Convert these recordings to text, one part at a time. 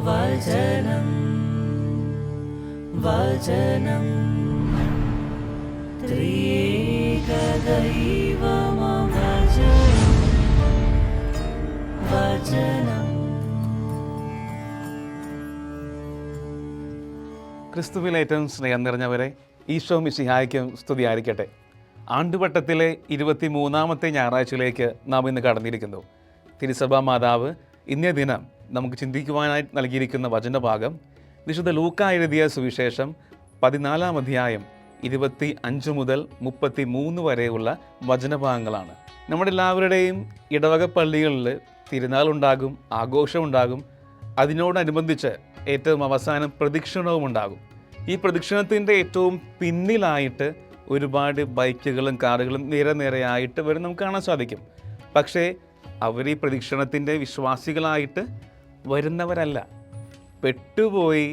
വചനം വചനം ത്രിയേക ദൈവമം വചനം. ക്രിസ്തുവിൽ ഏറ്റവും സ്നേഹം നിറഞ്ഞവരെ, ഈശോ മിശിഹായ്ക്കും സ്തുതിയായിരിക്കട്ടെ. ആണ്ടുവട്ടത്തിലെ 23-ാമത്തെ ഞായറാഴ്ചയിലേക്ക് നാം ഇന്ന് കടന്നിരിക്കുന്നു. തിരുസഭാ മാതാവ് ഇന്നേ ദിനം നമുക്ക് ചിന്തിക്കുവാനായി നൽകിയിരിക്കുന്ന വചനഭാഗം വിശുദ്ധ ലൂക്കാ എഴുതിയ സുവിശേഷം 14-ാം അധ്യായം 25 മുതൽ 33 വരെയുള്ള വചനഭാഗങ്ങളാണ്. നമ്മുടെ എല്ലാവരുടെയും ഇടവക പള്ളികളിൽ തിരുനാളുണ്ടാകും, ആഘോഷമുണ്ടാകും. അതിനോടനുബന്ധിച്ച് ഏറ്റവും അവസാനം പ്രദക്ഷിണവും ഉണ്ടാകും. ഈ പ്രദക്ഷിണത്തിൻ്റെ ഏറ്റവും പിന്നിലായിട്ട് ഒരുപാട് ബൈക്കുകളും കാറുകളും നിരനിരയായിട്ട് വരും നമുക്ക് കാണാൻ സാധിക്കും. പക്ഷേ അവർ ഈ പ്രദക്ഷിണത്തിൻ്റെ വിശ്വാസികളായിട്ട് വരുന്നവരല്ല. പെട്ടുപോയി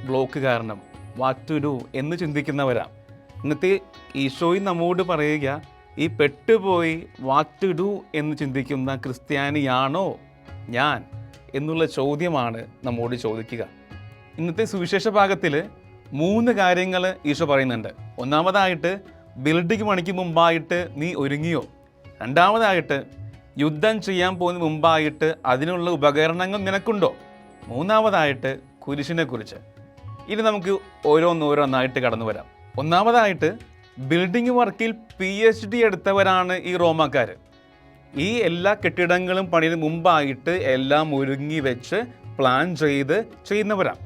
ബ്ലോക്ക് കാരണം വാട്ട് ടു ഡു എന്ന് ചിന്തിക്കുന്നവരാ. ഇന്നത്തെ ഈശോയും നമ്മോട് പറയുക, ഈ പെട്ടുപോയി വാട്ട് ടു ഡു എന്ന് ചിന്തിക്കുന്ന ക്രിസ്ത്യാനിയാണോ ഞാൻ എന്നുള്ള ചോദ്യമാണ് നമ്മോട് ചോദിക്കുക. ഇന്നത്തെ സുവിശേഷ ഭാഗത്തിൽ 3 കാര്യങ്ങൾ ഈശോ പറയുന്നുണ്ട്. ഒന്നാമതായിട്ട്, ബിൽഡിംഗ് പണിക്ക് മുമ്പായിട്ട് നീ ഒരുങ്ങിയോ? രണ്ടാമതായിട്ട്, യുദ്ധം ചെയ്യാൻ പോകുന്ന മുമ്പായിട്ട് അതിനുള്ള ഉപകരണങ്ങൾ നിനക്കുണ്ടോ? മൂന്നാമതായിട്ട്, കുരിശിനെക്കുറിച്ച്. ഇനി നമുക്ക് ഓരോന്നായിട്ട് കടന്നു വരാം. ഒന്നാമതായിട്ട്, ബിൽഡിംഗ് വർക്കിൽ PhD എടുത്തവരാണ് ഈ റോമാക്കാർ. ഈ എല്ലാ കെട്ടിടങ്ങളും പണിന് മുമ്പായിട്ട് എല്ലാം ഒരുങ്ങി വെച്ച് പ്ലാൻ ചെയ്ത് ചെയ്യുന്നവരാണ്.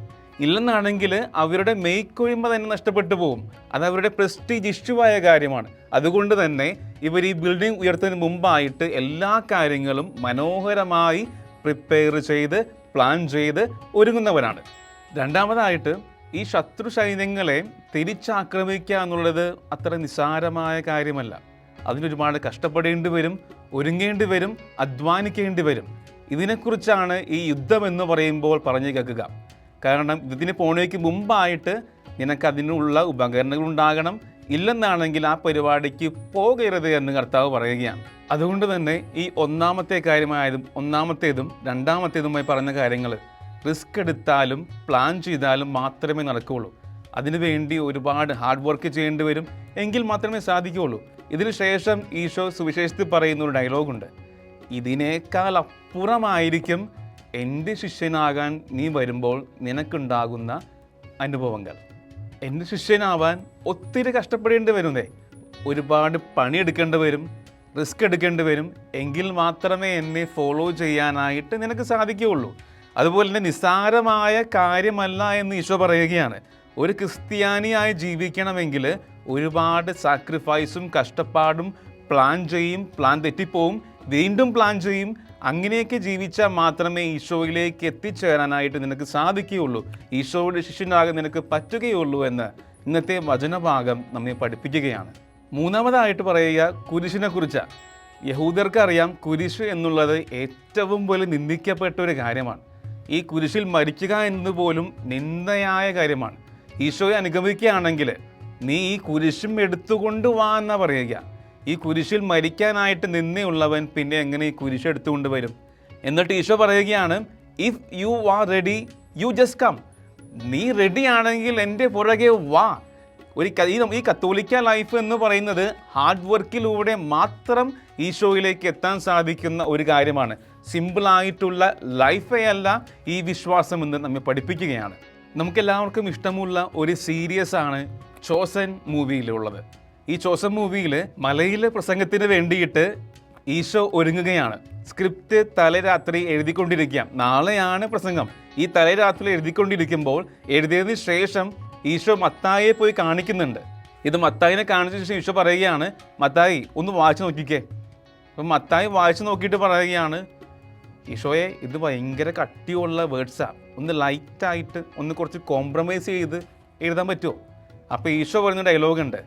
ഇല്ലെന്നാണെങ്കിൽ അവരുടെ മേൽക്കൊഴിമ തന്നെ നഷ്ടപ്പെട്ടു പോകും. അത് അവരുടെ പ്രസ്റ്റീജ് ഇഷ്യൂവായ കാര്യമാണ്. അതുകൊണ്ട് തന്നെ ഇവർ ഈ ബിൽഡിംഗ് ഉയർത്തുന്നതിന് മുമ്പായിട്ട് എല്ലാ കാര്യങ്ങളും മനോഹരമായി പ്രിപ്പയർ ചെയ്ത് പ്ലാൻ ചെയ്ത് ഒരുങ്ങുന്നവരാണ്. രണ്ടാമതായിട്ട്, ഈ ശത്രു സൈന്യങ്ങളെ തിരിച്ചാക്രമിക്കുക എന്നുള്ളത് അത്ര നിസ്സാരമായ കാര്യമല്ല. അതിനൊരുപാട് കഷ്ടപ്പെടേണ്ടി വരും, ഒരുങ്ങേണ്ടി വരും, അധ്വാനിക്കേണ്ടി വരും. ഇതിനെക്കുറിച്ചാണ് ഈ യുദ്ധം എന്ന് പറയുമ്പോൾ പറഞ്ഞു കേൾക്കുക. കാരണം ഇതിന് പോണേക്ക് മുമ്പായിട്ട് നിനക്കതിനുള്ള ഉപകരണങ്ങൾ ഉണ്ടാകണം. ഇല്ലെന്നാണെങ്കിൽ ആ പരിപാടിക്ക് പോകരുത് എന്ന് കർത്താവ് പറയുകയാണ്. അതുകൊണ്ട് തന്നെ ഈ ഒന്നാമത്തേതും രണ്ടാമത്തേതുമായി പറഞ്ഞ കാര്യങ്ങൾ റിസ്ക് എടുത്താലും പ്ലാൻ ചെയ്താലും മാത്രമേ നടക്കുകയുള്ളൂ. അതിനുവേണ്ടി ഒരുപാട് ഹാർഡ് വർക്ക് ചെയ്യേണ്ടി വരും, എങ്കിൽ മാത്രമേ സാധിക്കുകയുള്ളൂ. ഇതിനു ശേഷം ഈശോ സുവിശേഷത്തിൽ പറയുന്ന ഒരു ഡയലോഗുണ്ട്. ഇതിനേക്കാൾ അപ്പുറമായിരിക്കും എൻ്റെ ശിഷ്യനാകാൻ നീ വരുമ്പോൾ നിനക്കുണ്ടാകുന്ന അനുഭവങ്ങൾ. എൻ്റെ ശിഷ്യനാവാൻ ഒത്തിരി കഷ്ടപ്പെടേണ്ടി വരുന്നേ, ഒരുപാട് പണിയെടുക്കേണ്ടി വരും, റിസ്ക് എടുക്കേണ്ടി വരും, എങ്കിൽ മാത്രമേ എന്നെ ഫോളോ ചെയ്യാനായിട്ട് നിനക്ക് സാധിക്കുകയുള്ളൂ. അതുപോലെ തന്നെ നിസ്സാരമായ കാര്യമല്ല എന്ന് ഈശോ പറയുകയാണ്. ഒരു ക്രിസ്ത്യാനിയായി ജീവിക്കണമെങ്കിൽ ഒരുപാട് സാക്രിഫൈസും കഷ്ടപ്പാടും പ്ലാൻ ചെയ്യും, പ്ലാൻ തെറ്റിപ്പോവും, വീണ്ടും പ്ലാൻ ചെയ്യും. അങ്ങനെയൊക്കെ ജീവിച്ചാൽ മാത്രമേ ഈശോയിലേക്ക് എത്തിച്ചേരാനായിട്ട് നിനക്ക് സാധിക്കുകയുള്ളൂ, ഈശോയുടെ ശിഷ്യനാകാൻ നിനക്ക് പറ്റുകയുള്ളൂ എന്ന് ഇന്നത്തെ വചനഭാഗം നമ്മെ പഠിപ്പിക്കുകയാണ്. മൂന്നാമതായിട്ട് പറയുക കുരിശിനെ കുറിച്ചാണ്. യഹൂദർക്ക് അറിയാം, കുരിശ് എന്നുള്ളത് ഏറ്റവും വലിയ നിന്ദിക്കപ്പെട്ട ഒരു കാര്യമാണ്. ഈ കുരിശിൽ മരിക്കുക എന്നത് പോലും നിന്ദയായ കാര്യമാണ്. ഈശോയെ അനുഗമിക്കുകയാണെങ്കിൽ നീ ഈ കുരിശും എടുത്തുകൊണ്ട് വാ എന്നാ പറയുക. ഈ കുരിശിൽ മരിക്കാനായിട്ട് നിന്നയുള്ളവൻ പിന്നെ എങ്ങനെ ഈ കുരിശ് എടുത്തുകൊണ്ട് വരും? എന്നിട്ട് ഈശോ പറയുകയാണ്, if you are ready you just come. നീ റെഡി ആണെങ്കിൽ എൻ്റെ പുറകെ വാ. ഈ കത്തോലിക്ക ലൈഫ് എന്ന് പറയുന്നത് ഹാർഡ് വർക്കിലൂടെ മാത്രം ഈശോയിലേക്ക് എത്താൻ സാധിക്കുന്ന ഒരു കാര്യമാണ്. സിമ്പിളായിട്ടുള്ള ലൈഫേ അല്ല ഈ വിശ്വാസം എന്ന് നമ്മെ പഠിപ്പിക്കുകയാണ്. നമുക്കെല്ലാവർക്കും ഇഷ്ടമുള്ള ഒരു സീരീസ് ആണ് ചോസൻ മൂവിയിലുള്ളത്. ഈ ചോസൻ മൂവിയിൽ മലയിലെ പ്രസംഗത്തിന് വേണ്ടിയിട്ട് ഈശോ ഒരുങ്ങുകയാണ്. സ്ക്രിപ്റ്റ് തലേരാത്രി എഴുതിക്കൊണ്ടിരിക്കുക. നാളെയാണ് പ്രസംഗം. ഈ തലേരാത്രി എഴുതിക്കൊണ്ടിരിക്കുമ്പോൾ എഴുതിയതിന് ശേഷം ഈശോ മത്തായിയെ പോയി കാണിക്കുന്നുണ്ട്. ഇത് മത്തായിനെ കാണിച്ച ശേഷം ഈശോ പറയുകയാണ്, മത്തായി ഒന്ന് വായിച്ചു നോക്കിക്കേ. അപ്പം മത്തായി വായിച്ചു നോക്കിയിട്ട് പറയുകയാണ്, ഈശോയെ ഇത് ഭയങ്കര കട്ടിയുള്ള വേർഡ്സാണ്, ഒന്ന് ലൈറ്റായിട്ട് ഒന്ന് കുറച്ച് കോംപ്രമൈസ് ചെയ്ത് എഴുതാൻ പറ്റുമോ? അപ്പോൾ ഈശോ പറയുന്ന ഡയലോഗുണ്ട്,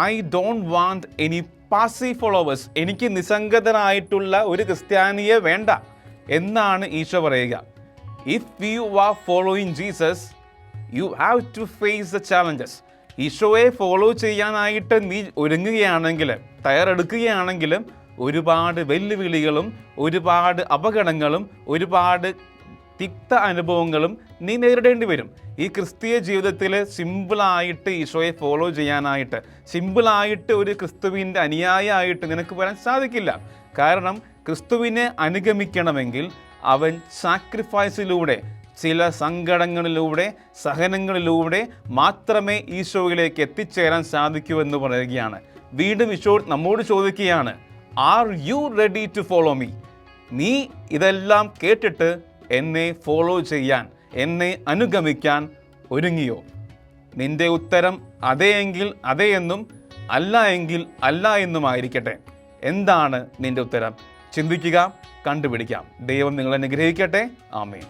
I don't want any passive followers. എനിക്ക് നിസ്സംഗതനായിട്ടുള്ള ഒരു ക്രിസ്ത്യാനിയെ വേണ്ട എന്നാണ് ഈശോ പറയുക. If you are following Jesus you have to face the challenges. ഈശോയെ ഫോളോ ചെയ്യാനായിട്ട് നീ ഒരുങ്ങുകയാണെങ്കിൽ, തയ്യാറെടുക്കുകയാണെങ്കിലും ഒരുപാട് വെല്ലുവിളികളും ഒരുപാട് അപകടങ്ങളും ഒരുപാട് തിക്ത അനുഭവങ്ങളും നീ നേരിടേണ്ടി വരും. ഈ ക്രിസ്തീയ ജീവിതത്തിൽ സിമ്പിളായിട്ട് ഈശോയെ ഫോളോ ചെയ്യാനായിട്ട്, സിമ്പിളായിട്ട് ഒരു ക്രിസ്തുവിൻ്റെ അനുയായിയായിട്ട് നിനക്ക് വരാൻ സാധിക്കില്ല. കാരണം ക്രിസ്തുവിനെ അനുഗമിക്കണമെങ്കിൽ അവൻ സാക്രിഫൈസിലൂടെ, ചില സങ്കടങ്ങളിലൂടെ, സഹനങ്ങളിലൂടെ മാത്രമേ ഈശോയിലേക്ക് എത്തിച്ചേരാൻ സാധിക്കൂ എന്ന് പറയുകയാണ്. വീണ്ടും ഈശോ നമ്മോട് ചോദിക്കുകയാണ്, are you ready to follow me? നീ ഇതെല്ലാം കേട്ടിട്ട് എന്നെ ഫോളോ ചെയ്യാൻ, എന്നെ അനുഗമിക്കാൻ ഒരുങ്ങിയോ? നിന്റെ ഉത്തരം അതെ എങ്കിൽ അതെ എന്നും അല്ല എങ്കിൽ അല്ല എന്നുമായിരിക്കട്ടെ. എന്താണ് നിന്റെ ഉത്തരം? ചിന്തിക്കുക, കണ്ടുപിടിക്കാം. ദൈവം നിങ്ങളെ അനുഗ്രഹിക്കട്ടെ. ആമേൻ.